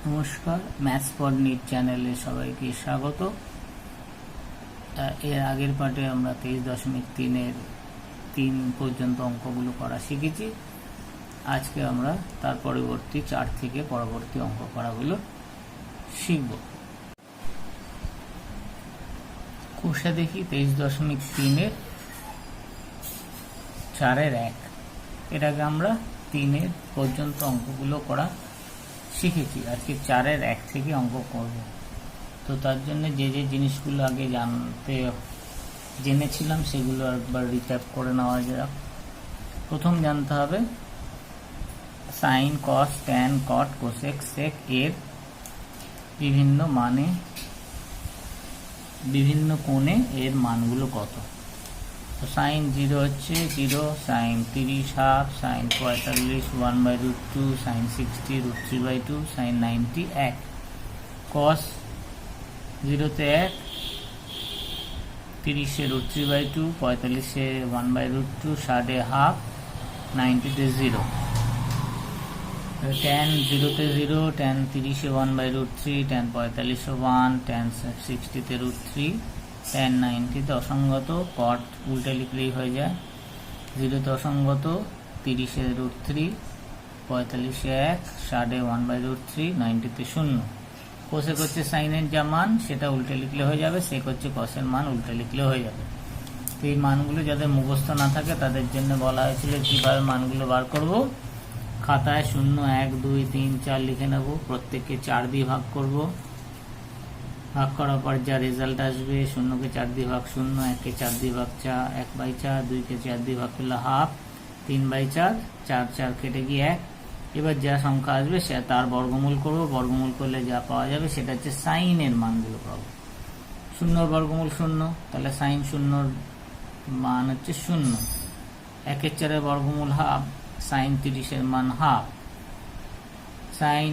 নমস্কার, maths for NEET চ্যানেলে সবাইকে স্বাগত। এর আগের পার্টে আমরা 23.3-এর 3 পর্যন্ত অঙ্কগুলো করা শিখেছি। আজকে আমরা তার পরবর্তী 4 থেকে পরবর্তী অঙ্ক করাগুলো শিখব। কোষে দেখি 23.3-এর 4-এর 1। এটাকে আমরা 3-এর পর্যন্ত অঙ্কগুলো করা শিখেছি। আজকে 4-এর 1 থেকে অঙ্ক করব। তো তার জন্য যে যে জিনিসগুলো আগে জেনেছিলাম সেগুলো একবার রিক্যাপ করে নেওয়া যাক। প্রথম জানতে হবে সাইন, কস, ট্যান, কট, কোসেক, সেক এর বিভিন্ন মানে বিভিন্ন কোণে এর মানগুলো কত। তো সাইন 0 হচ্ছে 0, sine 30 half, sine 45 1/√2, sine 60 √3/2, sine 90 1। Cos 0-তে 1, 30-এ √3/2, 45-এ 1/√2, 60-এ হাফ, 90-তে 0। ট্যান 0-তে 0, ট্যান 30-এ 1/√3, ট্যান 45-এ 1, ট্যান 60-তে √3, ট্যান 90-তে অসঙ্গত। কট উল্টে লিখলেই হয়ে যায়। 0-তে অসঙ্গত, 30-এ √3, 45-এ 1, 60-এ 1/√3, 90-তে 0। কোসেক হচ্ছে সাইনের যা মান সেটা উল্টে লিখলে হয়ে যাবে, সেক হচ্ছে কসের মান উল্টে লিখলে হয়ে যাবে। তো এই মানগুলো যাদের মুখস্থ না থাকে তাদের জন্য বলা হয়েছিল কিভাবে মানগুলো বার করব। খাতায় 0 1 2 3 4 লিখে নেব, প্রত্যেককে 4 দিয়ে ভাগ করব। ভাগ করার পর যা রেজাল্ট আসবে, 0-কে 4 দিয়ে ভাগ 0, 1-কে 4 দিয়ে ভাগ 1/4, 2-কে 4 দিয়ে ভাগ করলে হাফ, 3/4, 4 4 কেটে গিয়ে 1। এবার যা সংখ্যা আসবে সে তার বর্গমূল করব। বর্গমূল করলে যা পাওয়া যাবে সেটা হচ্ছে সাইনের মানগুলো পাবো। 0-র বর্গমূল 0, তাহলে সাইন 0-র মান হচ্ছে 0। 1-এর 4-এর বর্গমূল হাফ, সাইন 30-এর মান হাফ। সাইন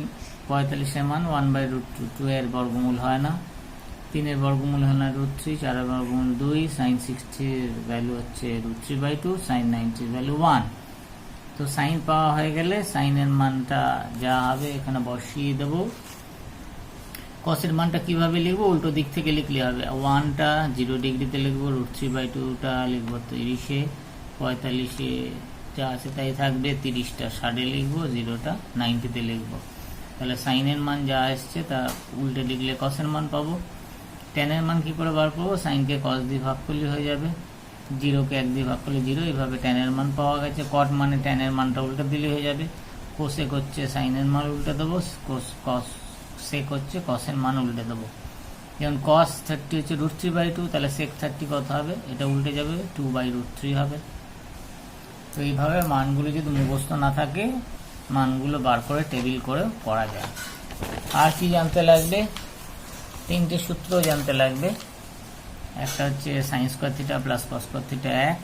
45-এর মান 1/√2, 2-এর বর্গমূল হয় না। 3-এর বর্গমূল হয় না √3, 4-এর বর্গমূল 2, সাইন 60-এর ভ্যালু হচ্ছে √3/2, সাইন 90-এর ভ্যালু 1। তো সাইন পাওয়া হয়ে গেলে সাইনের মানটা যা হবে এখানে বসিয়ে দেব। কসের মানটা কিভাবে লিখবো, উল্টো দিক থেকে লিখলে হবে। 1টা 0 ডিগ্রিতে লিখবো, √3/2টা লিখবো 30-এ, 45-এ যা আছে তাই থাকবে, 30টা 60-এ লিখবো, 0টা 90-তে লিখবো। তাহলে সাইনের মান যা আসছে তা উল্টে লিখলে কসের মান পাবো। ট্যানের মান কি করে বার করবো, সাইনকে কস দিয়ে ভাগ করলে হয়ে যাবে, 0-কে 1 দিয়ে ভাগ করলে 0, এইভাবে ট্যানের মান পাওয়া গেছে। কট মানে ট্যানের মানটা উল্টে দিলে হয়ে যাবে। কোসেক হচ্ছে সাইনের মান উল্টে দেবো, সেক হচ্ছে কসের মান উল্টে দেবো। যেমন cos 30 হচ্ছে √3/2, তাহলে sec 30 কত হবে, এটা উল্টে যাবে, 2/√3 হবে। তো এইভাবে মানগুলো যদি মুখস্থ না থাকে মানগুলো বার করে টেবিল করে করা যায়। আর কি জানতে লাগবে, 3টে সূত্র জানতে লাগবে। একটা হচ্ছে sine square theta plus cos square theta 1,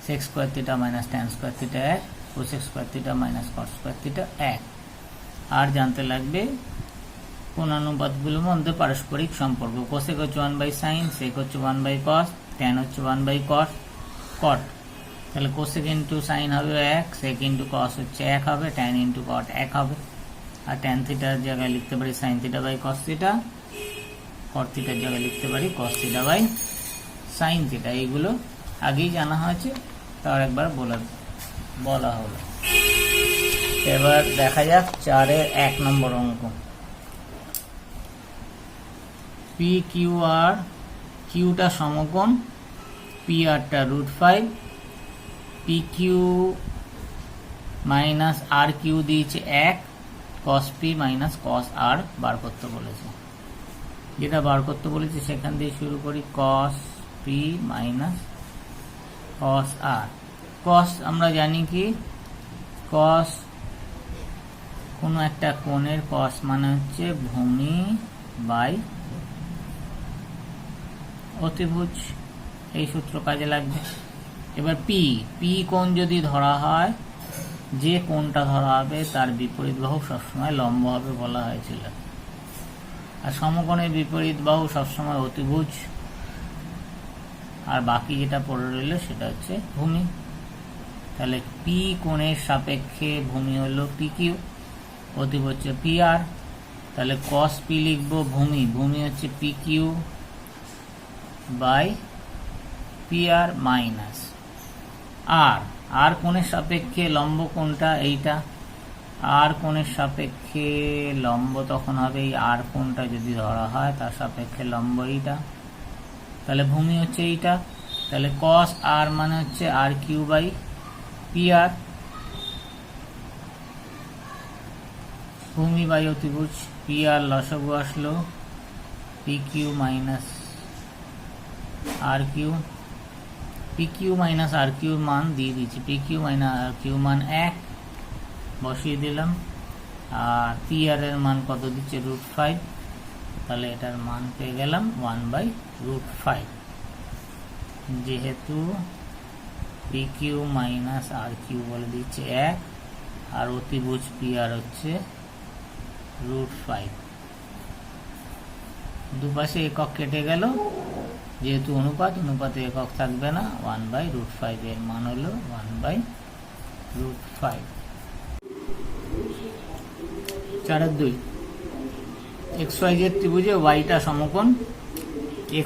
sec square theta minus tan square theta 1, cosec square theta minus cos square theta 1। আর জানতে লাগবে কোণানুপাতগুলোর মধ্যে পারস্পরিক সম্পর্ক। কোসেক হচ্ছে 1/sin, সেক হচ্ছে 1/cos, ট্যান হচ্ছে 1/cot। তাহলে কোসেক ইন্টু সাইন হবে 1, সেক ইন্টু কস হচ্ছে 1 হবে, ট্যান ইন্টু কট 1 হবে। আর ট্যান থিটার জায়গায় লিখতে পারি sine theta by cos theta, cot থিটার জায়গায় লিখতে পারি cos theta by sine theta. এইগুলো আগেই জানা হয়েছে, তার একবার বলা হলো। এবার দেখা যাক 4-এর 1 নম্বর অঙ্ক। পি কিউ আর, কিউটা সমকোণ, পি আরটা √5, পি কিউ মাইনাস আর কিউ দিয়েছে 1, কস পি মাইনাস কস আর বার করতে বলেছে। যেটা বার করতে বলেছে সেখান দিয়ে শুরু করি, কস পি মাইনাস কস আর। কস আমরা জানি কি, কস কোনো একটা কোণের কস মানে হচ্ছে ভূমি বাই অতিভুজ, এই সূত্র কাজে লাগবে। এবার পি কোণ যদি ধরা হয়, যে কোণটা ধরা হবে তার বিপরীত বাহু সবসময় লম্ব হবে বলা হয়েছিল। আর সমকোণের বিপরীত বাহু সবসময় অতিভুজ, আর বাকি যেটা পড়ে রইল সেটা হচ্ছে ভূমি। তাহলে পি কোণের সাপেক্ষে ভূমি হলো পি কিউ, অতিভুজ হচ্ছে পি আর। তাহলে কস পি লিখবো ভূমি, ভূমি হচ্ছে P Q by P R minus R, R কোণের সাপেক্ষে লম্ব কোণটা এইটা, আর কোণের সাপেক্ষে লম্ব তখন হবে এই আর কোণটা যদি ধরা হয় তার সাপেক্ষে লম্ব এইটা, তাহলে ভূমি হচ্ছে এইটা। তাহলে কস আর মানে হচ্ছে আর কিউ বাই পি আর, ভূমি বাই অতিভুজ, পি আর লসাগু আসলো পি কিউ মাইনাস আর কিউ, পি কিউ মাইনাস আর কিউ মান দিয়ে দিচ্ছি, পি কিউ মাইনাস আর কিউ মান 1 বসিয়ে দিলাম, আর পি আর এর মান কত দিচ্ছে √5, তাহলে এটার মান পেয়ে গেলাম 1/√5। যেহেতু পি কিউ মাইনাস আর কিউ বলে দিচ্ছে 1 আর অতিভুজ পি আর হচ্ছে √5, দুপাশে একক কেটে গেল, যেহেতু অনুপাত, অনুপাতে একক থাকবে না, 1/√5 এর মান হলো 1/√5। 4-2 XYZ ত্রিভুজে ওয়াইটা সমকোণ,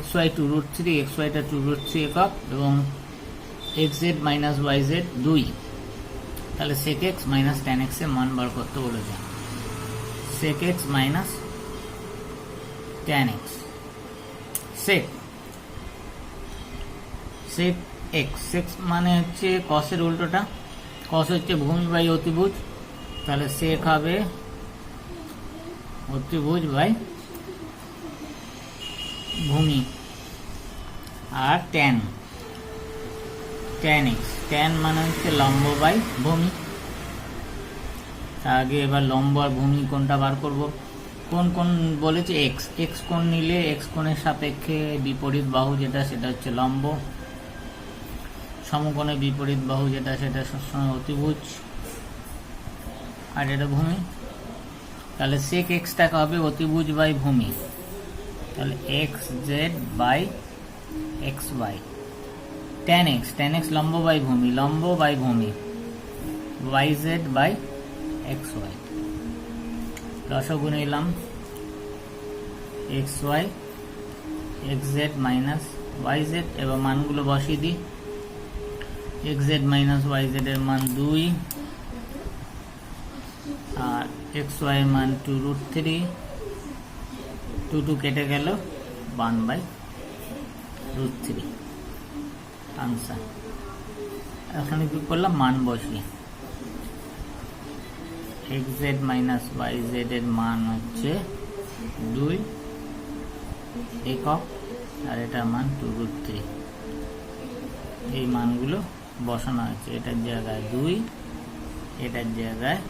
XY 2√3, XY টা 2√3 একক এবং XZ মাইনাস YZ 2, তাহলে sec x minus tan x এর মান বার করতে বলেছে। sec x minus tan x, sec x, sec মানে হচ্ছে cos এর উল্টোটা, cos হচ্ছে ভূমি বাই অতিভুজ, তাহলে sec হবে অতিভুজ বাই ভূমি, আর tan x, tan মানে হচ্ছে লম্ব বাই ভূমি। আগে এবার লম্ব আর ভূমি কোনটা বার করব, কোন কোন বলেছে x কোণ নিলে x কোণের সাপেক্ষে বিপরীত বাহু যেটা সেটা হচ্ছে লম্ব, সমকোণে বিপরীত বাহু যেটা সেটা সবসময় অতিভুজ, আর এটা ভূমি। তাহলে sec x টাকা হবে অতিভুজ বাই ভূমি, তাহলে xz by xy, tan x লম্ব বাই ভূমি, লম্ব বাই ভূমি, yz বাই xy, লসাগু নিলাম xy xz মাইনাস yz, এবার মানগুলো বসিয়ে দিই, xz মাইনাস yz এর মান 2 আর xy এর মান 2√3, 2 কেটে গেল 1/√3 আনসার। এখানে কি করলাম, মান বসিয়ে xz মাইনাস yz এর মান হচ্ছে 2 একক আর এটার মান 2√3, এই মানগুলো বসানো হয়েছে, এটার জায়গায় 2, এটার জায়গায়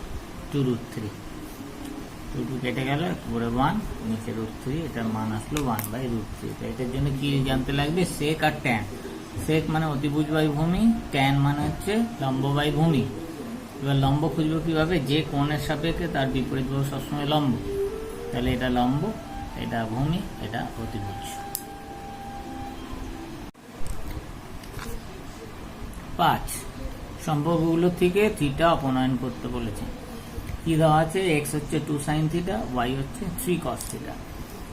2√3, 2 কেটে গেল উপরে 1 নিচে √3, এটার মান আসলো 1/√3। তো এটার জন্য কি জানতে লাগবে, sec আর tan, sec মানে অতিভুজ বাই ভূমি, tan মানে হচ্ছে লম্ব বাই ভূমি। এবার লম্ব খুঁজবো কিভাবে, যে কোণের সাপেক্ষে তার বিপরীত বাহু সবসময় লম্ব, তাহলে এটা লম্ব, এটা ভূমি, এটা অতিভুজ। 5 সম্পর্কগুলো থেকে থিটা অপনয়ন করতে বলেছে। কি দেওয়া আছে, x হচ্ছে 2 sin θ, y হচ্ছে 3 cos θ।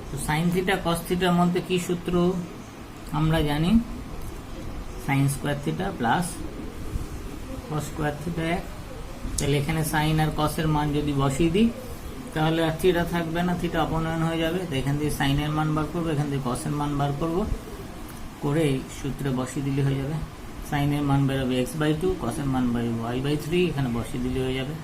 তো sin θ cos θ এর মধ্যে কি সূত্র আমরা জানি, sin square θ plus cos square θ 1। তাহলে এখানে sin আর cos এর মান যদি বসিয়ে দিই তাহলে আর থিটা থাকবে না, থিটা অপনয়ন হয়ে যাবে। তো এখান থেকে sin এর মান বার করবো, এখান থেকে cos এর মান বার করবো, করে এই সূত্রে বসিয়ে দিলে হয়ে যাবে। sin এর মান বেরোবে x/2, cos এর মান বেরোবে y/3, এখানে বসিয়ে দিলে হয়ে যাবে।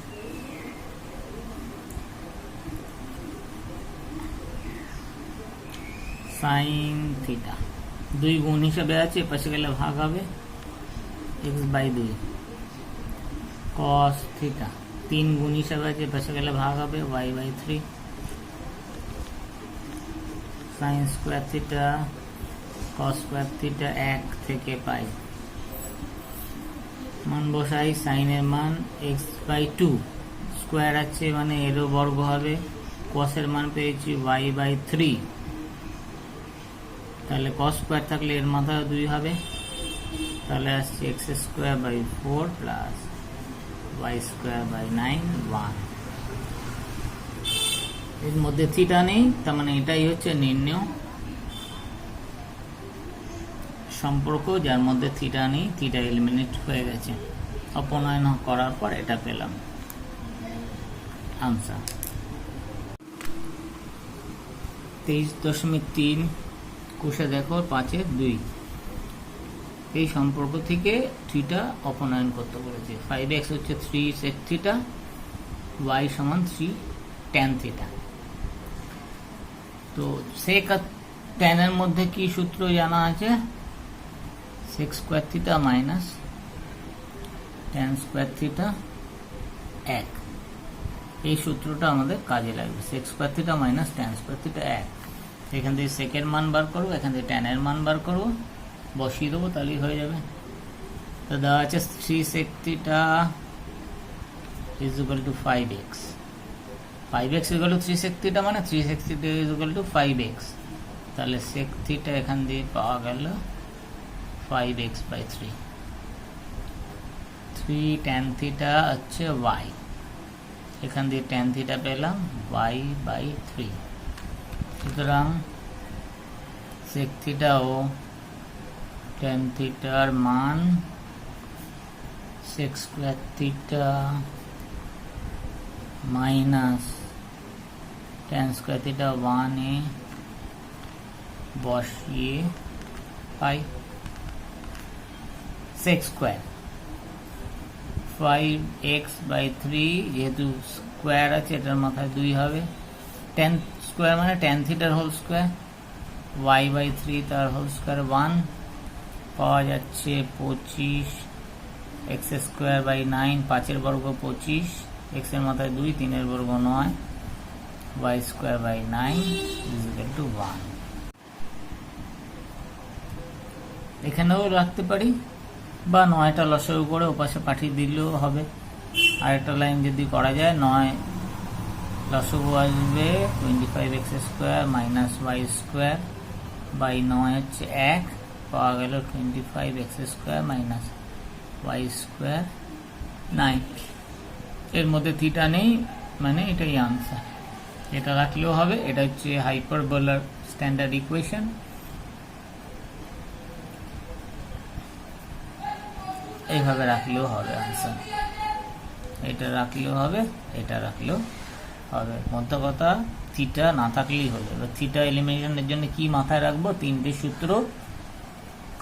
sin থিটা 2 গুণ হিসাবে আছে, পাশে গেলে ভাগ হবে x/2, cos থিটা 3 গুণ হিসাবে আছে, পাশে গেলে ভাগ হবে y/3, sin square theta cos square theta 1 থেকে পাই, মান বসাই, sin এর মান x/2, স্কয়ার আছে মানে এরও বর্গ হবে, cos এর মান পেয়েছি y/3, তাহলে cos স্কয়ার থাকলে এর মাথায় 2 হবে, তাহলে আসছে x²/4 প্লাস y²/9 1। এর মধ্যে থিটা নেই, তার মানে এটাই হচ্ছে নির্ণেয় সম্পর্ক, যার মধ্যে থিটা নেই, থিটা এলিমিনেট হয়ে গেছে। অপনয়ন করার পর এটা পেলাম আনসার। 23.3 কোষে দেখো 5/2 এই সম্পর্ক থেকে থিটা অপনয়ন করতে বলেছে। 5x হচ্ছে 3 sec থিটা, y সমান 3 tan থিটা। তো sec আর tan এর মধ্যে কি সূত্র জানা আছে? sec square theta minus tan square theta 1, এই সূত্রটা আমাদের কাজে লাগবে। sec square theta minus tan square theta 1, এখান থেকে sec এর মান বার করবো, এখান থেকে tan এর মান বার করবো, বসিয়ে দেবো, তাহলেই হয়ে যাবে। তো দেওয়া আছে 3 sec theta is equal to 5x, 5x is equal to 3 sec theta, মানে 3 sec theta is equal to 5x, তাহলে sec থিটা এখান দিয়ে পাওয়া গেল 5x by 3, 3 tan থিটা হচ্ছে y, এখান দিয়ে tan থিটা পেলাম y by 3। সুতরাং sec থিটা ও tan থিটার মান sec square theta minus tan square theta 1 এ বসিয়ে পাই। sec স্কয়ার 5x by 3, যেহেতু স্কয়ার আছে এটার মাথায় 2 হবে, tan স্কয়ার মানে tan থিটার হোল স্কয়ার, y by 3 তার হোল স্কয়ার 1, পাওয়া যাচ্ছে 25 x স্কয়ার বাই 9, 5 এর বর্গ 25, x এর মাথায় 2, 3 এর বর্গ 9, y square by 9 is equal to 1। এখানেও রাখতে পারি, বা 9টা লসাগু করে ওপাশে পাঠিয়ে দিলেও হবে। আরেকটা লাইন যদি করা যায়, 9 লসাগু আসবে 25x square minus y square by 9 হচ্ছে 1, পাওয়া গেল 25x square minus y square 9। এর মধ্যে থিটা নেই, মানে এটাই আনসার। এটা রাখলেও হবে, এটা হচ্ছে হাইপারবোলার স্ট্যান্ডার্ড ইকুয়েশন। এইভাবে রাখলেও হবে আনসার, এটা রাখলেও হবে, এটা রাখলেও হবে। মধ্য কথা থিটা না থাকলেই হলো। এবার থিটা এলিমিনেশনের জন্য কি মাথায় রাখবো? 3টে সূত্র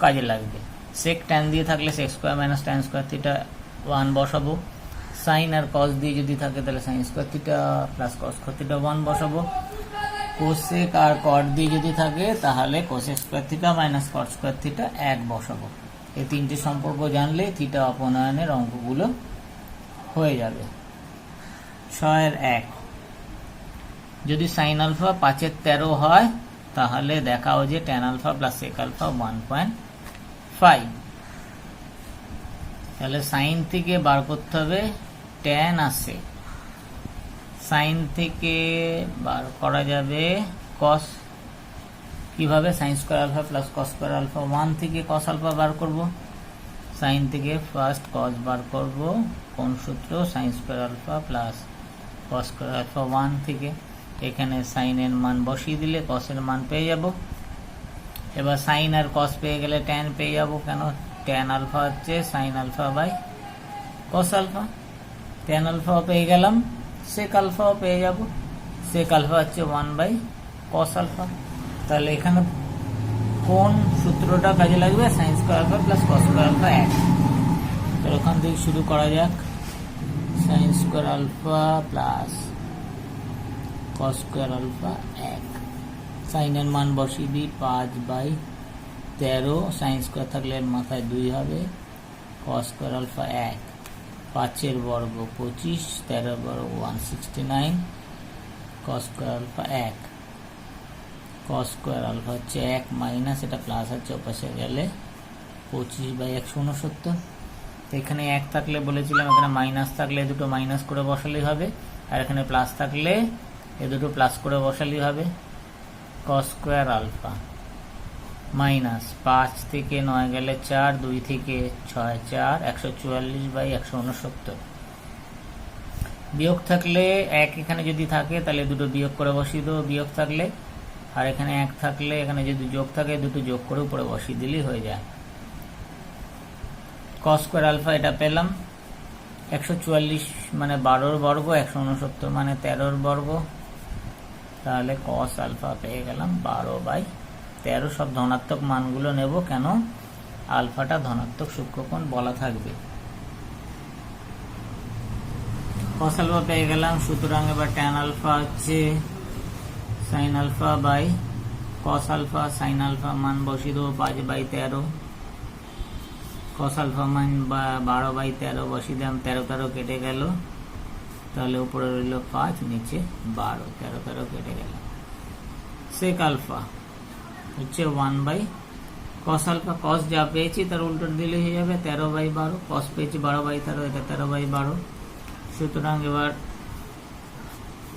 কাজে লাগবে। sec tan দিয়ে থাকলে sec square minus tan square theta 1 বসাবো, সাইন আর কস দিয়ে যদি থাকে তাহলে sine square theta plus cos theta 1 বসাবো, কোসেক আর কট দিয়ে যদি থাকে তাহলে কোসেক স্কয়ার থিটা মাইনাস কট স্কয়ার থিটা 1 বসাবো। এই 3টে সম্পর্ক জানলে থিটা অপনয়নের অঙ্কগুলো হয়ে যাবে। 6-1 যদি সাইন আলফা 5/13 হয় তাহলে দেখাও যে tan alpha plus sec alpha 1.5। তাহলে সাইন থেকে বার করতে হবে tan আর sec, সাইন থেকে বার করা যাবে cos। কিভাবে? Sine square alpha plus cos square alpha 1 থেকে cos আলফা বার করব, সাইন থেকে ফার্স্ট cos বার করব, কোন সূত্র? Sine square alpha plus cos square alpha 1 থেকে। এখানে সাইন এর মান বসিয়ে দিলে cos এর মান পেয়ে যাব। এবার সাইন আর cos পেয়ে গেলে tan পেয়ে যাব, কেন? tan আলফা হচ্ছে sine alpha by cos alpha, tan আলফাও পেয়ে গেলাম, sec আলফাও পেয়ে যাব, sec আলফা হচ্ছে 1/cos আলফা। তাহলে এখানে কোন সূত্রটা কাজে লাগবে? Sine square alpha plus cos square alpha 1। তো ওখান থেকে শুরু করা যাক। Sine square alpha plus cos square alpha 1, সাইনের মান বসিয়ে দিই 5/13, সাইন স্কয়ার থাকলে এর মাথায় 2 হবে, কস স্কয়ার আলফা 1, 5 এর বর্গ 25, 13 বর্গ 169, cos square alpha 1, cos square alpha হচ্ছে 1 মাইনাস এটা প্লাস আছে ওপাশে গেলে 25/169। তো এখানে 1 থাকলে বলেছিলাম এখানে মাইনাস থাকলে এ দুটো মাইনাস করে বসালেই হবে, আর এখানে প্লাস থাকলে এ দুটো প্লাস করে বসালেই হবে। cos স্কয়ার আলফা মাইনাস 5 থেকে 9 গেলে 4, 2 থেকে 6 4, 144/169 বিয়োগ থাকলে এক এখানে যদি থাকে তাহলে দুটো বিয়োগ করে বসিয়ে দেবো বিয়োগ থাকলে, আর এখানে এক থাকলে এখানে যদি যোগ থাকে দুটো যোগ করে উপরে বসিয়ে দিলেই হয়ে যায়। কস স্কোয়ার আলফা এটা পেলাম 144 মানে 12 বর্গ, 169 মানে 13 বর্গ, তাহলে কস আলফা পেয়ে গেলাম 12/13। সব ধনাত্মক মানগুলো নেব, কেন আলফাটা ধনাত্মক সূক্ষ্মকোণ বলা থাকবে। কস আলফা পেয়ে গেলাম, সুতরাং এবার ট্যান আলফা হচ্ছে sine alpha by cos alpha. Sine alpha মান বসিয়ে দেবো 5/13, কস আলফা মান 12/13 বসিয়ে দিলাম, 13 কেটে গেল, তাহলে উপরে রইল 5, নিচে 12, 13 কেটে গেল। সেক আলফা হচ্ছে 1 কস আলফা, কস যা পেয়েছি তার উল্টো দিলে হয়ে যাবে 13/12, কস পেয়েছি 12/13, এটা 13/12। সুতরাং এবার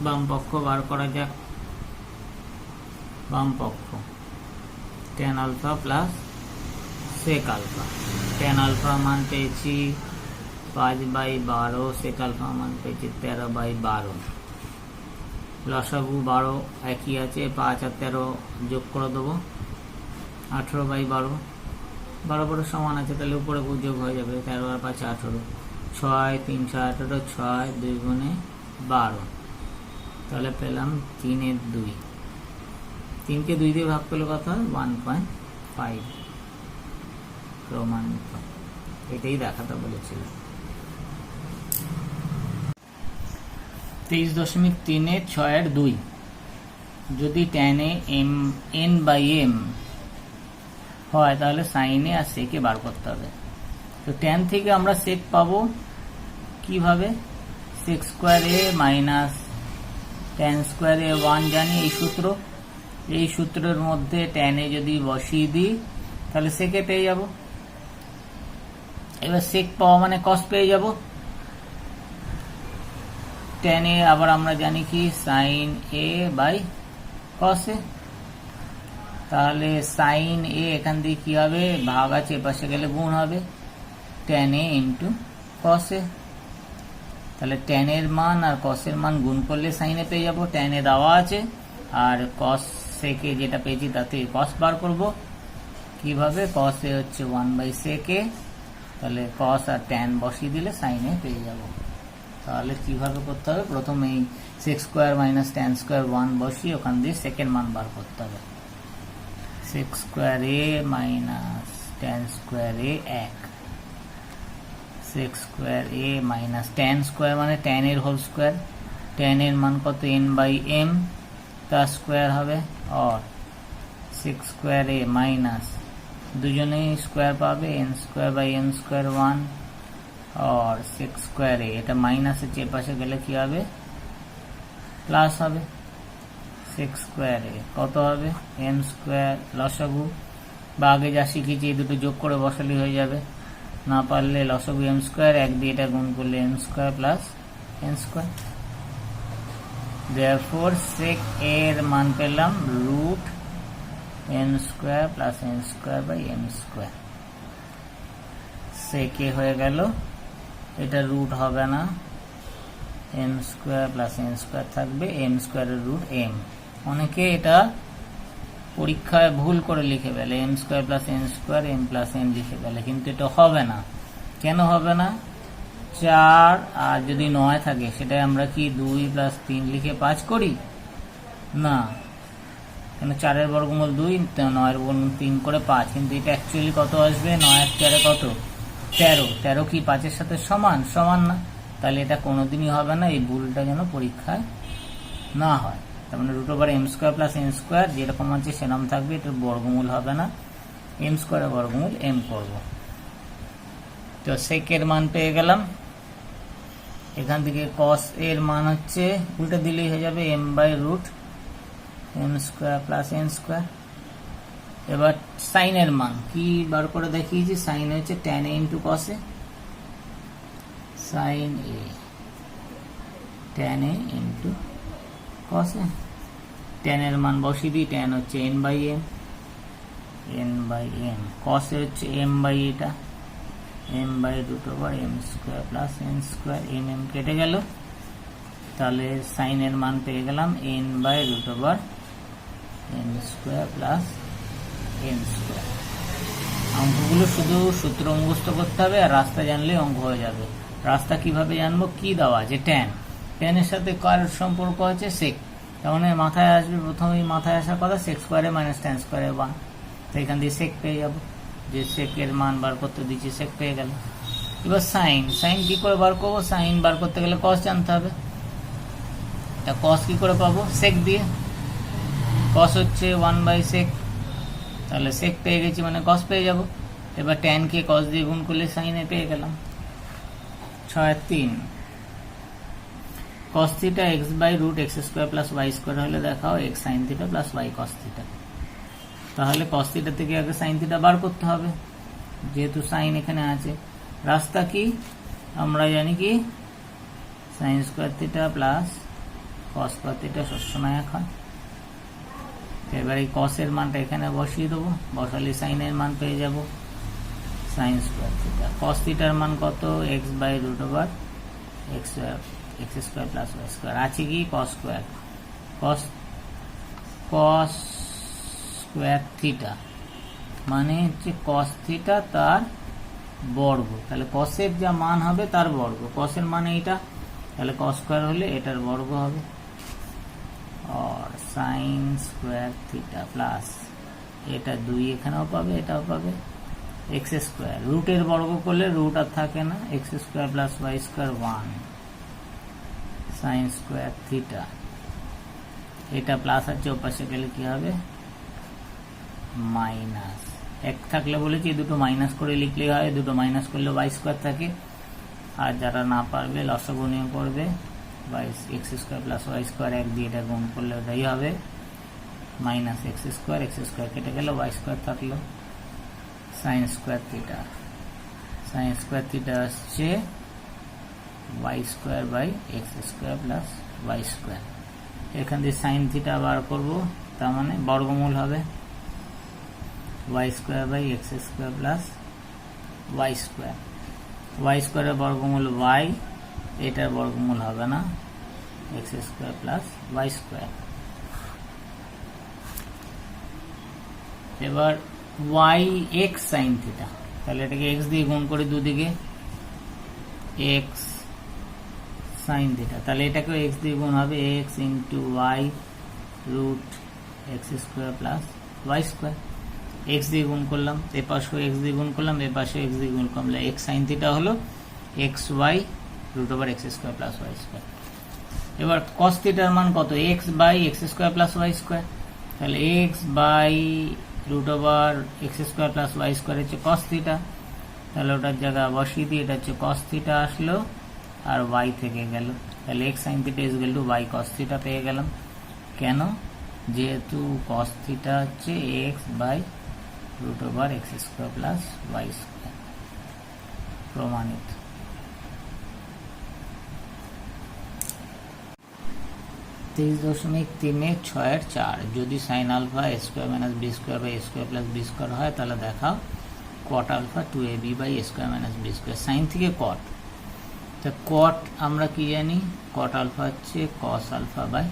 বাম পক্ষ বার করা যাক। বাম পক্ষ tan alpha plus sec alpha. Tan alpha মান পেয়েছি 5/12, সেক আলফা মান পেয়েছি 13/12। লসাগু 12 একই আছে, 5 আর 13 যোগ করে দেবো 18/12। 12 সমান আছে, তাহলে উপরে যোগ হয়ে যাবে 13 আর 5 18, 6 3 6 18, 6 2 গুণে 12, তাহলে পেলাম 3/2। 3কে 2 দিয়ে ভাগ করলে কত হয় 1.5 প্রমাণিত। এটাই দেখাতে বলেছিল। 23.3/6 যদি tan এ n/m হয় তাহলে সাইনে আর সেকে বার করতে হবে। তো tan থেকে আমরা সেক পাবো কিভাবে? sec square a minus tan square a 1 জানি এই সূত্র। এই সূত্রের মধ্যে tan এ যদি বসিয়ে দিই তাহলে সেকে পেয়ে যাব। এবার সেক পাওয়া মানে কস পেয়ে যাব। tan এ আবার আমরা জানি কি sin a by cos a, তাহলে sin a এখান দিয়ে কি হবে ভাগ আছে, এপাশে গেলে গুণ হবে tan a into cos a। তাহলে tan এর মান আর cos এর মান গুণ করলে sin a পেয়ে যাব। tan a দেওয়া আছে আর cos sec a যেটা পেয়েছি তাতে cos বার করব। কিভাবে? cos a হচ্ছে 1/sec a, তাহলে cos আর tan বসিয়ে দিলে sin a পেয়ে যাব। তাহলে কিভাবে করতে হবে? প্রথমে এই sec square minus tan square 1 বসিয়ে ওখান দিয়ে সেকেন্ড মান বার করতে হবে। sec square a minus tan square a 1, sec square a minus tan square মানে tan এর হোল স্কোয়ার, tan এর মান কত n/m তার স্কোয়ার হবে, আর sec স্কোয়ার a মাইনাস দুজনেই স্কোয়ার পাবে n square by m square 1, আর sec স্কোয়ার a এটা মাইনাস এর পাশে গেলে কি হবে প্লাস হবে। sec স্কোয়ার a কত হবে m স্কোয়ার লসাগু, বা আগে যা শিখেছি এই দুটো যোগ করে বসালে হয়ে যাবে। না পারলে লসাগু m স্কোয়ার 1 দিয়ে এটা গুণ করলে m square plus n square. therefore sec a এর মান পেলাম root n square plus n square by m square. sec a হয়ে গেল, এটা রুট হবে না, m square plus n square থাকবে, m স্কোয়ারের রুট m। অনেকে এটা পরীক্ষায় ভুল করে লিখে ফেলে m square plus n square m প্লাস n লিখে ফেলে, কিন্তু এটা হবে না। কেন হবে না? 4 আর যদি 9 থাকে সেটাই আমরা কি 2 প্লাস 3 লিখে 5 করি না, কেন 4 এর বর্গমূল 2, 9 এর বর্গমূল 3 করে 5, কিন্তু এটা অ্যাকচুয়ালি কত আসবে 9 আর 4 কত 13, 13 কি 5 এর সাথে সমান? সমান না, তাহলে এটা কোনোদিনই হবে না। এই ভুলটা যেন পরীক্ষায় না হয়। তার মানে root over m square plus n square যেরকম আছে সেরকম থাকবে, এটার বর্গমূল হবে না, m স্কোয়ারের বর্গমূল m করব। তো sec এর মান পেয়ে গেলাম। এখান থেকে cos এর মান হচ্ছে উল্টে দিলেই হয়ে যাবে m by root m square plus n square. এবার sin এর মান কি বার করে দেখিয়েছি, sin হচ্ছে tan a into cos a, sin a tan a into cos a। tan এর মান বসিয়ে দিই, tan হচ্ছে n/m, n/m, cos এ হচ্ছে m বাই এটা m by root over m square plus n square, m কেটে গেল, তাহলে সাইনের মান পেয়ে গেলাম n/√n² প্লাস n²। অঙ্কগুলো শুধু সূত্র মুখস্থ করতে হবে আর রাস্তা জানলে অঙ্ক হয়ে যাবে। রাস্তা কিভাবে জানবো? কি দেওয়া আছে? ট্যানের সাথে কার সম্পর্ক আছে? সেক। তার মানে মাথায় আসবে, প্রথমেই মাথায় আসার কথা সেক স্কোয়ারে মাইনাস ট্যান স্কোয়ারে 1। তো এখান দিয়ে সেক পেয়ে যাবো, যে সেকের মান বার করতে দিচ্ছি সেক পেয়ে গেল। এবার সাইন কি করে বার করবো? সাইন বার করতে গেলে কস জানতে হবে। তা কস কি করে পাবো? সেক দিয়ে। কস হচ্ছে 1/sec, তাহলে সেক পেয়ে গেছি মানে কস পেয়ে যাব। এবার ট্যানকে কস দিয়ে গুণ করলে সাইনে পেয়ে গেলাম। 6/3 cos theta x/√x² plus y² হলে দেখাও x sin theta plus y cos theta. তাহলে cos থিটা থেকে আগে sin থিটা বার করতে হবে, যেহেতু সাইন এখানে আছে। রাস্তা কি আমরা জানি, কি sin square theta plus cos square theta সবসময় এক হয়। এবার এই কসের মানটা এখানে বসিয়ে দেবো, বসালে সাইনের মান পেয়ে যাব sin স্কোয়ার থিটা। cos থিটার মান কত? x/√x² plus y²। আছে কি cos square, cos square theta মানে হচ্ছে cos থিটা তার বর্গ। তাহলে কসের যা মান হবে তার বর্গ, কসের মান এইটা, তাহলে cos স্কোয়ার হলে এটার বর্গ হবে। আর sin স্কোয়ার থিটা প্লাস এটা 2 এখানেও পাবে, এটাও পাবে, x²। রুটের বর্গ করলে রুট আর থাকে না, x² plus y² 1 sin square theta. এটা প্লাস আছে, ওপাশে গেলে কি হবে? মাইনাস। এক থাকলে বলেছি দুটো মাইনাস করে লিখলেই হয়, দুটো মাইনাস করলে y² থাকে। আর যারা না পারবে লসাগু নিয়ে করবে, x² প্লাস y² 1 দিয়ে এটা গুণ করলে ওটাই হবে মাইনাস x² কেটে গেল, y² থাকলো। sin square theta, sin square theta আসছে y²/x² প্লাস y²। এখান দিয়ে sin থিটা বার করব, তার মানে বর্গমূল হবে y²/x² প্লাস y²। y² এর বর্গমূল y, এটার বর্গমূল হবে না, x² প্লাস y²। এবার y(x sin থিটা), তাহলে এটাকে x দিয়ে গুণ করে দুদিকে, x sin থিটা, তাহলে এটাকেও x দিয়ে গুণ হবে, x into y√x² plus y²। x দিয়ে গুণ করলাম, এ পাশেও x দিয়ে গুণ করলাম, এ পাশেও x দিয়ে গুণ করলাম, x sin থিটা হলো xy√x² প্লাস y²। এবার cos থিটার মান কত? x/x² plus y²। তাহলে x/√x² প্লাস y² হচ্ছে cos থিটা, তাহলে ওটার জায়গায় বসিয়ে দিয়ে এটা হচ্ছে cos থিটা আসলো, আর y থেকে গেল, তাহলে x sin theta is equal two y cos theta পেয়ে গেলাম। কেন? যেহেতু cos থিটা হচ্ছে x/√x² প্লাস y²। প্রমাণিত। তেইশ 3.6/4 যদি sine alpha a² minus b² plus b² হয়, তাহলে দেখাও cot alpha 2ab/a² minus b²। Sign থেকে কট, তা কট আমরা কি জানি? cot আলফা হচ্ছে cos alpha by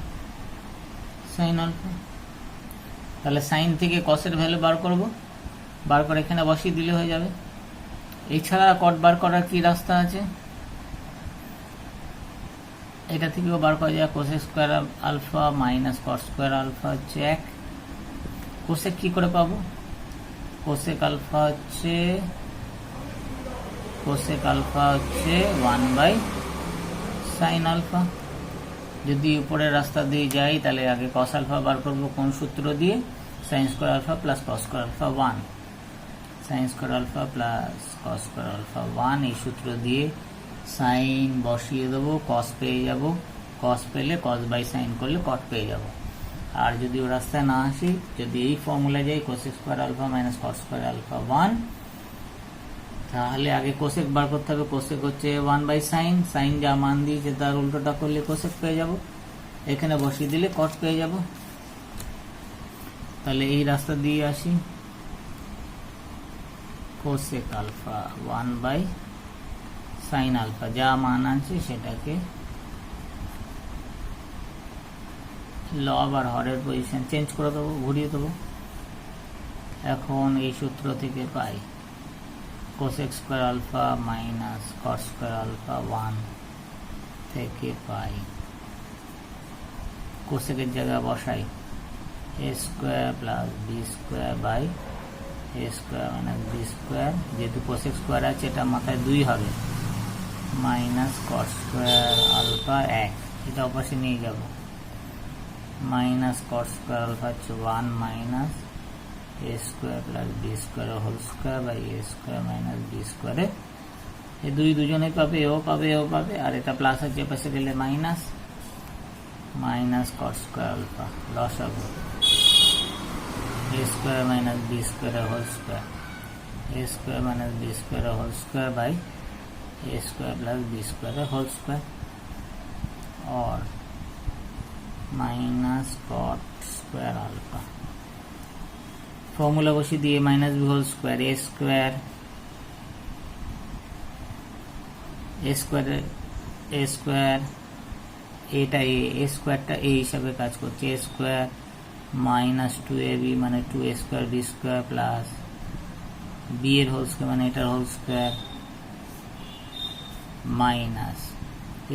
sine alpha. তাহলে সাইন থেকে কসের ভ্যালু বার করব, বার করে এখানে বসিয়ে দিলে হয়ে যাবে। এছাড়া কট বার করার কি রাস্তা আছে? এটা থেকেও বার করা যায়, cosec square alpha minus cot square alpha হচ্ছে 1। কোসেক কি করে পাবো? কোসেক আলফা হচ্ছে 1/sin আলফা। যদি উপরের রাস্তা দিয়ে যাই, তাহলে আগে কস আলফা বার করবো, কোন সূত্র দিয়ে? Sine square alpha plus cos square alpha 1, sine square alpha plus cos square alpha 1। এই সূত্র দিয়ে সাইন বসিয়ে দেবো, কস পেয়ে যাব, কস পেলে কস বাই সাইন করলে কট পেয়ে যাব। আর যদি ও রাস্তায় না আসি, যদি এই ফর্মুলা যাই cosec square alpha minus cos square alpha 1, তাহলে আগে কোসেক বার করতে হবে। কোসেক হচ্ছে 1/sin, সাইন যা মান দিয়েছে তার উল্টোটা করলে কোসেক পেয়ে যাব, এখানে বসিয়ে দিলে কট পেয়ে যাব। তাহলে এই রাস্তা দিয়ে আসি, কোসেক আলফা 1/sin আলফা যা মান আছে সেটাকে লব আর হরের পজিশন চেঞ্জ করে দেবো, ঘুরিয়ে দেবো। এখন এই সূত্র থেকে পাই cosec square alpha minus cot square alpha 1 থেকে পাই কোসেকের জায়গায় বসাই A square plus B square by A square minus B square, যেহেতু কোসেক স্কোয়ার আছে এটা মাথায় 2 হবে, মাইনাস কট স্কোয়ার আলফা 1, এটা অপাশে নিয়ে যাব, মাইনাস কট স্কোয়ার আলফা হচ্ছে 1 minus a square plus B square whole square by A square minus b স্কোয়ারে এই দুজনেই পাবে, এও পাবে এও পাবে, আর এটা প্লাস আছে পাশে গেলে minus, minus cot square alpha লসাগু A square minus B square whole square, A square minus B square whole square by A square plus B square whole square और minus cot square alpha formula बसिए दिए minus B whole square A square এটা A স্কোয়ারটা এই হিসাবে কাজ করছে, এ square minus 2ab মানে 2a square B square plus B এর হোল স্কোয়ার মানে এটার whole square minus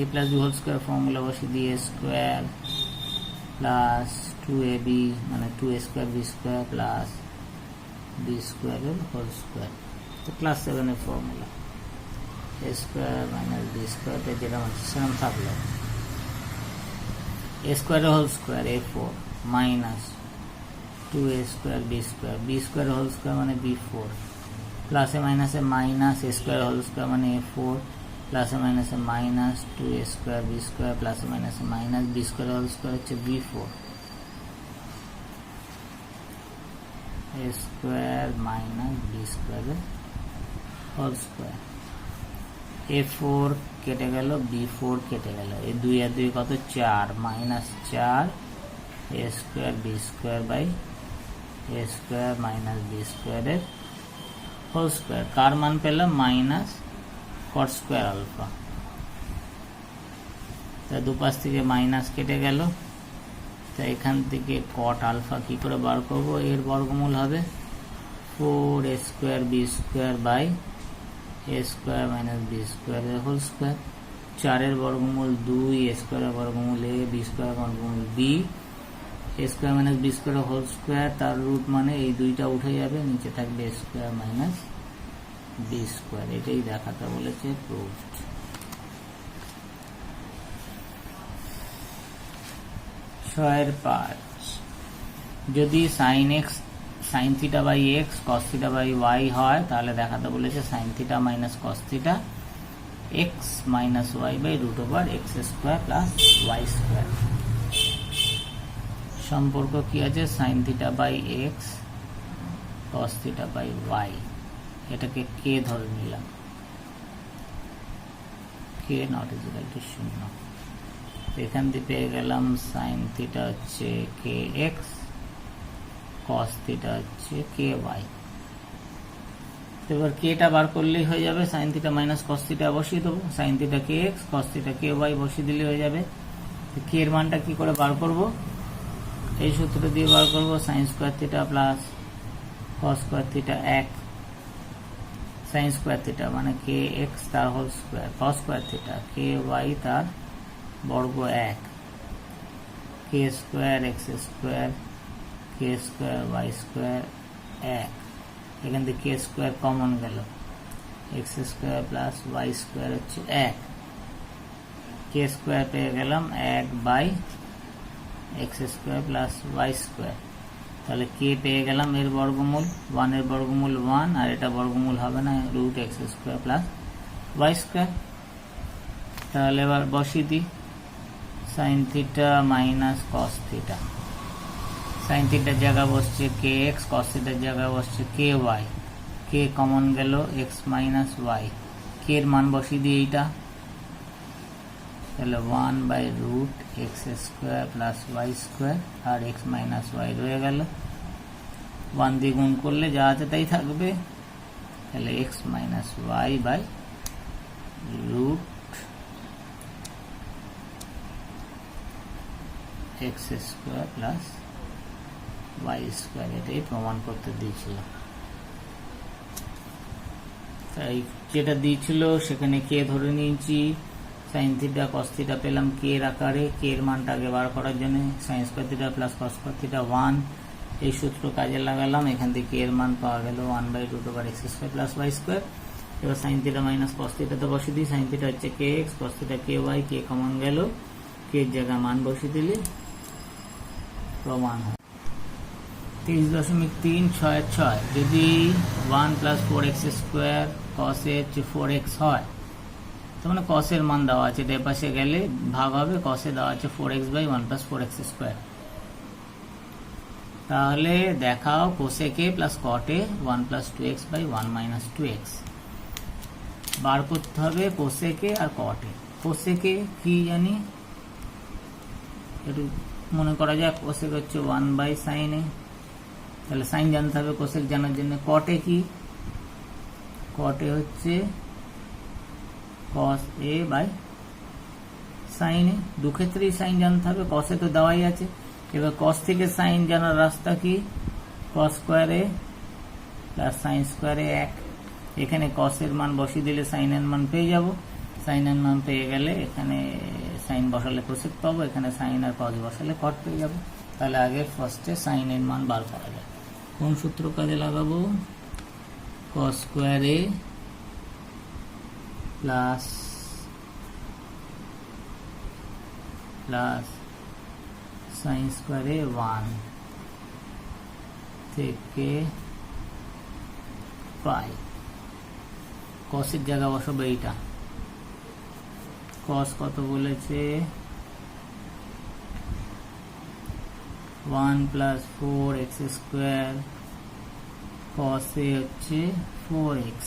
A plus B whole square formula बसिए दिए स्क्वायर प्लस 2ab माने 2a square B square plus B square whole square, तो class 7 formula A square minus B square पे जेटा सेरम থাকলো A square whole square a4 minus 2a square B square whole square माने b4 plus A minus A square whole square माने a4 plus minus minus 2a square B square plus minus B square whole square হচ্ছে b4 a square minus B square whole square a4 কেটে গেল b4 কেটে গেল, এই 2 আর 2 কত 4 minus 4 a square b square by a square minus b square এর whole square, কার মান পেলাম মাইনাস कट स्क्वायर अल्फा, तो दुपाश থেকে মাইনাস কেটে গেল, তো এখান থেকে কট আলফা কি করে বার করব, এর বর্গমূল হবে 4a square b square by a square minus b square এর হোল স্কয়ার, 4 এর বর্গমূল 2 a স্কয়ার এর বর্গমূল a বি স্কয়ার বর্গমূল b a square minus b square whole square, তার রুট মানে এই দুইটা উঠে যাবে, নিচে থাকবে a square minus b square, এটাই দেখাতে বলেছে প্রুভড। 6 যদি sin x sin থিটা বাই x cos থিটা বাই y হয় তাহলে দেখাতে বলেছে sin থিটা মাইনাস cos থিটা x minus y by root over x square plus y square. সম্পর্ক কি আছে, sin থিটা বাই x cos থিটা বাই y, এটাকে কে ধরে নিলাম, কে নট ইকুয়াল টু 0, এখান থেকে পেয়ে গেলাম sin থিটা হচ্ছে kx cos থিটা হচ্ছে ky, এবার কেটা বার করলেই হয়ে যাবে, sin theta minus cos theta বসিয়ে দেবো, sin theta kx cos theta ky বসিয়ে দিলে হয়ে যাবে। কে এর মানটা কি করে বার করব, এই সূত্র দিয়ে বার করব, sin square theta plus cos square theta 1 sin square theta মানে kx তার whole square, cos square theta ky তার বর্গ 1 k square x square k square y square 1, এখান থেকে k স্কয়ার কমন গেল, x square plus y square হচ্ছে 1, k square পেয়ে গেলাম 1 by x square plus y square, তাহলে কে পেয়ে গেলাম এর বর্গমূল 1 এর বর্গমূল 1 আর এটা বর্গমূল হবে না root x square plus y square. তাহলে এবার বসিয়ে দিই sin theta minus cos theta, sin থিটার জায়গা বসছে kx cos থিটার জায়গা বসছে ky, k কমন গেল x মাইনাস y, k এর মান বসিয়ে দিই এইটা, তাহলে 1 by root x square plus y square আর x মাইনাস y রয়ে গেল, 1 দিয়ে গুণ করলে যা আছে তাই থাকবে, তাহলে x minus y by root x square plus Y square, এটাই প্রমাণ করতে দিয়েছিল। তাই যেটা দিয়েছিল সেখানে কে ধরে নিয়েছি, সাইন থিটা কস থিটা পেলাম কে এর আকারে, কে এর মানটা আগে বার করার জন্য sign square theta plus cos square theta 1, এই সূত্র কাজে লাগালাম, এখান থেকে কে এর মান পাওয়া গেল 1/√x square plus Y square. এবার sine theta minus cos theta তো বসিয়ে দিই, সাইন থিটা হচ্ছে K X, cos theta K Y, K common গেল, কে এর জায়গায় মান বসিয়ে দিলে প্রমাণ হয়। 30.366 যদি 1 প্লাস 4x স্কোয়ার কস এর 4x হয়, তো মানে কস এর মান দেওয়া আছে, এর পাশে গেলে ভাগ হবে, কস এ দেওয়া আছে 4x/1 প্লাস 4x স্কোয়ার। তাহলে দেখাও cosec A plus cot A 1 plus 2x/1 minus 2x বার করতে হবে, কোসেকে আর কটে। কোসেকে কি জানি, একটু মনে করা যাক, কোসেক হচ্ছে 1/sin a, তাহলে সাইন জানতে হবে কোসেক জানার জন্য। কটে কি, কটে হচ্ছে cos a by sin a, দু ক্ষেত্রেই সাইন জানতে হবে, কসে তো দেওয়াই আছে। এবার কস থেকে সাইন জানার রাস্তা কি, cos square a plus sine square a 1, এখানে কস এর মান বসিয়ে দিলে সাইন এর মান পেয়ে যাব, সাইন এর মান পেয়ে গেলে এখানে সাইন বসালে কোসেক পাবো, এখানে সাইন আর কস বসালে কট পেয়ে যাব। তাহলে আগে ফার্স্টে সাইন এর মান বার করা যায়। কোন সূত্র কাজে লাগাবো, cos square a plus sine square a 1 থেকে পাই, কসের জায়গা বসাবো এইটা, কস কত বলেছে 1 plus 4x square, cos a হচ্ছে 4x,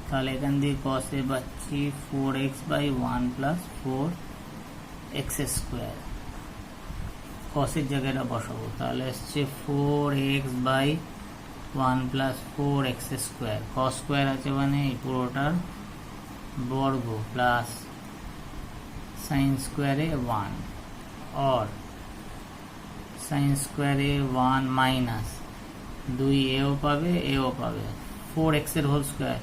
তাহলে এখান দিয়ে cos a পাচ্ছি 4x/1 plus 4x square, cos এর জায়গাটা বসাবো, তাহলে আসছে 4x/1 plus 4x square, cos square আছে মানে এই পুরোটার বর্গ প্লাস সাইন স্কোয়ারে 1 और সাইন স্কোয়ারে 1 মাইনাস 2 এও পাবে এও পাবে, 4x এর হোল স্কোয়ার,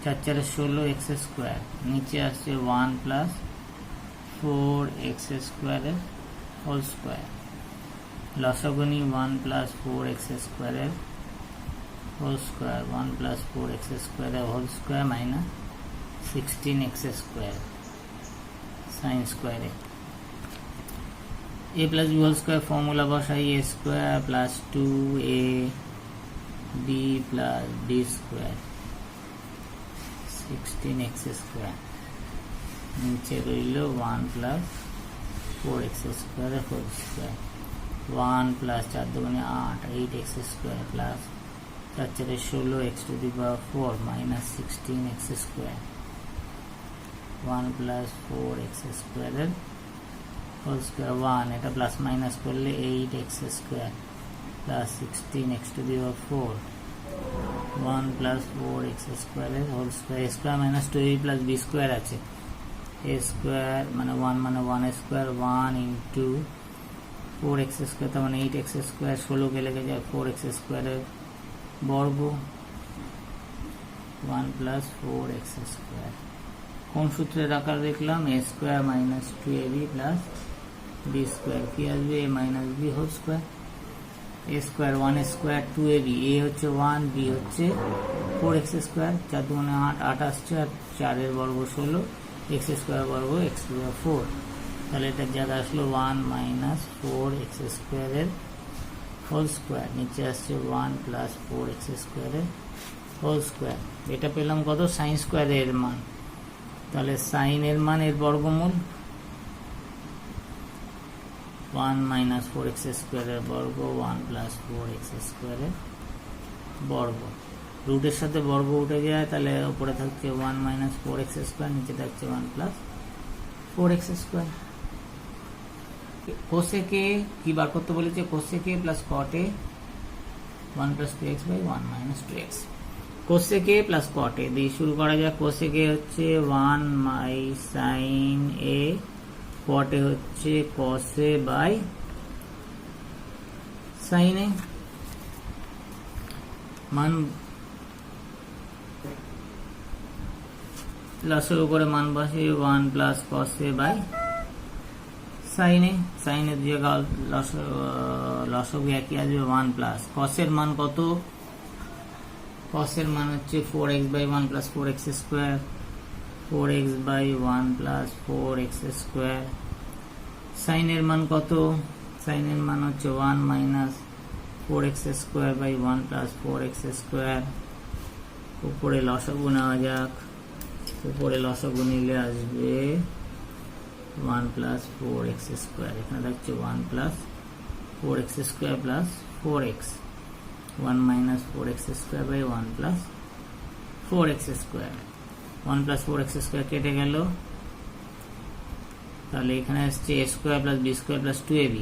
4 4 16 x স্কোয়ার, নিচে আসছে 1 প্লাস 4x স্কোয়ারের হোল স্কোয়ার, লসাগুনি 1 প্লাস 4x স্কোয়ারের হোল স্কোয়ার, 1 প্লাস 4x স্কোয়ারের whole square minus 16x square sine স্কোয়ারে। a plus b whole square formula বসাই, a square plus 2ab plus B square 16x square, নিচে রইল 1 plus 4x স্কোয়ারের whole square, 1 plus 4 দুগুণে 8 8x square plus 4 4 16 x two the power 4 minus 16x square, 1 plus 4x স্কোয়ারের whole square 1, এটা plus minus করলে 8x square plus 16x to the power 4, 1 plus 4x স্কোয়ারের whole square, a square minus 2ab plus B square আছে, a square মানে 1 square 1 into 4x square, তার মানে 8x square, 16 কে লেগে যায় 4x স্কোয়ারের বর্গ 1 প্লাস 4x স্কোয়ার। কোন সূত্রের আকার দেখলাম, a square minus 2ab plus B square, কি আসবে a minus b whole square, a square 1 square 2ab, a হচ্ছে 1 b হচ্ছে 4x স্কোয়ার, 4 দুগুণে 8 8 আসছে, আর 4 এর বর্গ 16 x স্কোয়ার বর্গ x টু দি পাওয়ার 4, তাহলে এটার জায়গা আসলো 1 মাইনাস 4x স্কোয়ারের হোল স্কোয়ার, নিচে আসছে 1 প্লাস 4x স্কোয়ারের হোল স্কোয়ার, এটা পেলাম কত সাইন স্কোয়ারের মান, তাহলে সাইন এর মান এর বর্গমূল 1 মাইনাস 4x স্কোয়ারের বর্গ 1 প্লাস 4x স্কোয়ারের বর্গ, রুটের সাথে বর্গ উঠে যায়, তাহলে উপরে থাকছে 1 মাইনাস 4x স্কোয়ার, নিচে থাকছে 1 প্লাস 4x স্কোয়ার। কোসেকে কি বার করতে বলেছে, cosec A plus cot A 1 plus 2x/1 minus 2x, cosec A plus cot A দিয়ে শুরু করা যায়। কোসেকে হচ্ছে 1 মাই সাইন a কটে হচ্ছে কসে বাই সাইনে। মান লসগু করে মান বসে 1 প্লাস কসে বাই সাইনে। সাইনের জায়গা লসগু একই আসবে 1 প্লাস কসের মান কত? কসের মান হচ্ছে 4x by 1 plus 4x square, 4x by 1 plus 4x square. সাইনের মান কত? সাইনের মান হচ্ছে 1 minus 4x square by 1 plus 4x square. উপরে লসগু নেওয়া যাক, উপরে লসগু নিলে আসবে 1 প্লাস 4x স্কোয়ার, এখানে থাকছে 1 plus 4x square plus 4x, 1 minus 4x square by 1 plus 4x square. 1 plus 4x square কেটে গেল, তাহলে এখানে আসছে a square plus b square plus 2ab,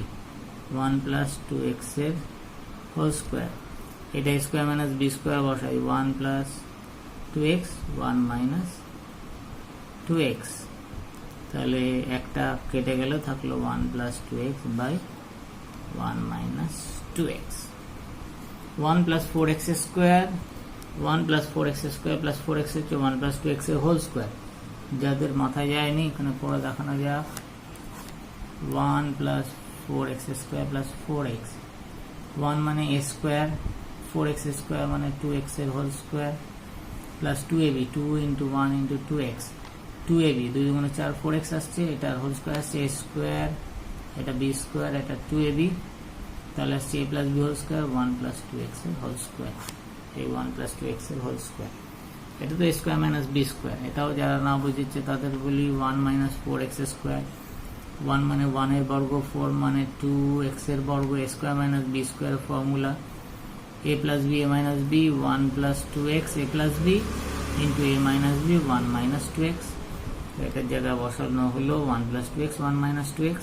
1 plus 2x এর হোল স্কোয়ার। এটা স্কোয়ার মাইনাস b স্কোয়ার বসাই, 1 প্লাস 2x, 1 মাইনাস 2x, তাহলে একটা কেটে গেল, থাকলো 1 plus 2x by 1 minus 2x। 1 plus 4x square, 1 plus 4x square plus 4x হচ্ছে 1 plus 2x এর হোল স্কোয়ার। যাদের মাথায় যায়নি এখানে পড়ে দেখানো যাক, 1 plus 4x square plus 4x, 1 মানে a স্কোয়ার, 4x স্কোয়ার মানে 2x এর whole square plus 2ab, 2 into 1 into 2x, 2ab 2 গুণে 4, 4x আসছে, এটার হোল স্কোয়ার আসছে a স্কোয়ার, এটা b স্কোয়ার, এটা 2ab, তাহলে আসছে a plus b whole square 1 plus 2x এর হোল স্কোয়ার, এই 1 প্লাস 2x এর হোল স্কোয়ার। এটা তো স্কোয়ার মাইনাস বি স্কোয়ার, এটাও যারা না বুঝেছে তাদের বলি 1 মাইনাস 4x স্কোয়ার, 1 মানে 1 এর বর্গ, 4 মানে 2x এর বর্গ, square minus B square formula, a plus b a minus b, 1 plus 2x a plus b into a minus b 1 minus 2x। এটার জায়গায় বসানো হলো 1 plus 2x 1 minus 2x,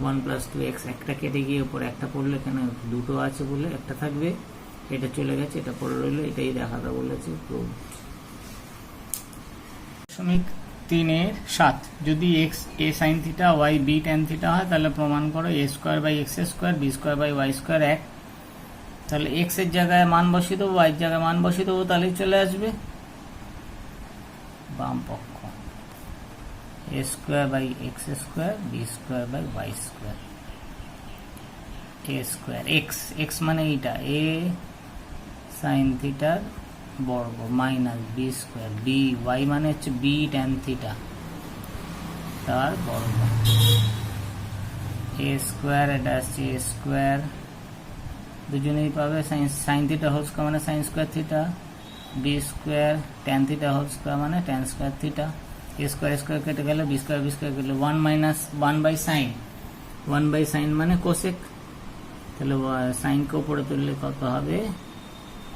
1 plus 2x একটা কেটে গিয়ে উপরে একটা পড়লে, এখানে দুটো আছে বলে একটা থাকবে, এটা চলে গেছে, এটা পড়ে রইলো, এটাই দেখাতে বলেছে। 3.7 যদি x a sin theta y b tan theta হয় তাহলে প্রমাণ করো a square by x square b square by y square এক। তাহলে x এর জায়গায় মান বসিয়ে দেবো, y এর জায়গায় মান বসিয়ে দেবো, তাহলেই চলে আসবে বাম পক্ষ a square by x square b square by y square. a square x মানে এইটা a sin থিটার বর্গ minus B square, b y মানে হচ্ছে বি ট্যান থিটা তার বর্গ, এ স্কোয়ার, এটা আসছে এ স্কোয়ার, দুজনেই পাবে সাইন থিটা হোল স্কোয়ার মানে sine square theta, b square tan theta whole square মানে tan square theta. A square square কেটে গেল, বি স্কোয়ার কেটে 1 minus 1 by sine, 1 by sine মানে কোসেক, তাহলে সাইনকে উপরে তুললে কত হবে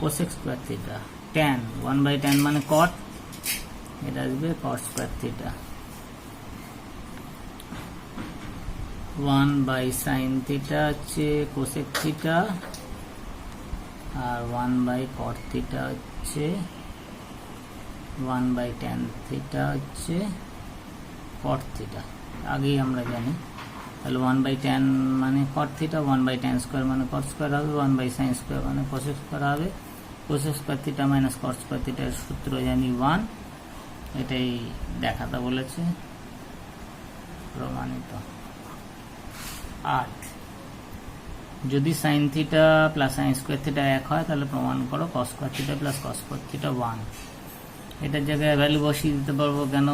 cosec square theta, tan 1 by tan মানে কট, এটা আসবে cot square theta, 1 by sine theta হচ্ছে কোসেক থিটা, আর 1 বাই কট থিটা হচ্ছে 1 বাই ট্যান থিটা হচ্ছে কট থিটা, আগেই আমরা জানি। তাহলে 1 বাই ট্যান মানে cot theta, 1 by tan square মানে কট স্কোয়ার হবে, 1 বাই সাইন স্কোয়ার মানে কোসেক স্কোয়ার হবে, cosec square theta minus cot square থিটার সূত্র জানি 1, এটাই দেখাতে বলেছে, প্রমাণিত। 8 যদি sine theta plus sign square theta এক হয় তাহলে প্রমাণ করো কস square theta plus cos square theta 1। এটার জায়গায় ভ্যালু বসিয়ে দিতে পারবো, কেন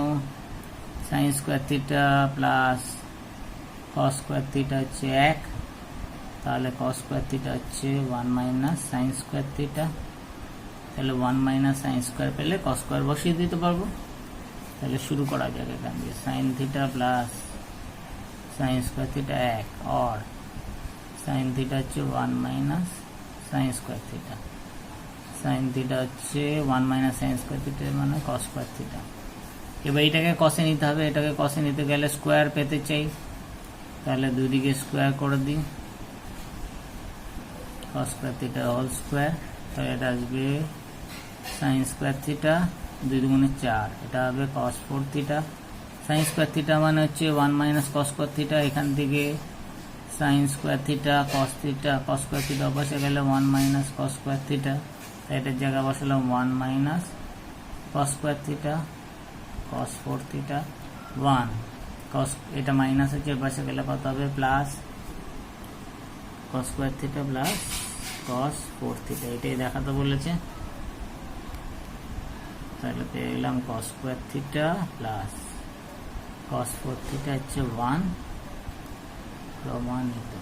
sign square theta plus cos square theta হচ্ছে 1, তাহলে কস স্কোয়ার থিটা হচ্ছে 1 মাইনাস সাইন স্কোয়ার থিটা, তাহলে 1 মাইনাস সাইন স্কোয়ার পেলে কস স্কোয়ার বসিয়ে দিতে পারবো। তাহলে শুরু করা যাক এখান দিয়ে, sine theta plus sign square theta 1 और সাইন থিটা হচ্ছে 1 minus sine square theta, sign theta হচ্ছে 1 মাইনাস সাইন স্কোয়ার থিটা মানে কস স্কোয়ার থিটা। এবার এটাকে কসে নিতে হবে, এটাকে কসে নিতে গেলে স্কোয়ার পেতে চাই, তাহলে দুদিকে স্কোয়ার করে দিই, cos square theta whole square, তাহলে এটা আসবে সাইন স্কোয়ার থিটা 2 দুগুণে 4, এটা হবে কস 4 থিটা সাইন স্কোয়ার থিটা মানে হচ্ছে 1 মাইনাস কস স্কোয়ার থিটা, এখান থেকে sign square theta cos square theta বসে গেলে 1 মাইনাস কস স্কোয়ার থিটা, এটার জায়গায় বসালাম 1 minus cos square theta cos 4 theta 1 কস, এটা মাইনাস হচ্ছে বসে গেলে কত হবে plus cos square theta plus কস 4 থিটা, এটাই দেখাতে বলেছে। তাহলে পেয়ে গেলাম কস স্কোয়ার থিটা প্লাস কস 4 থিটা হচ্ছে 1 প্রমাণিত।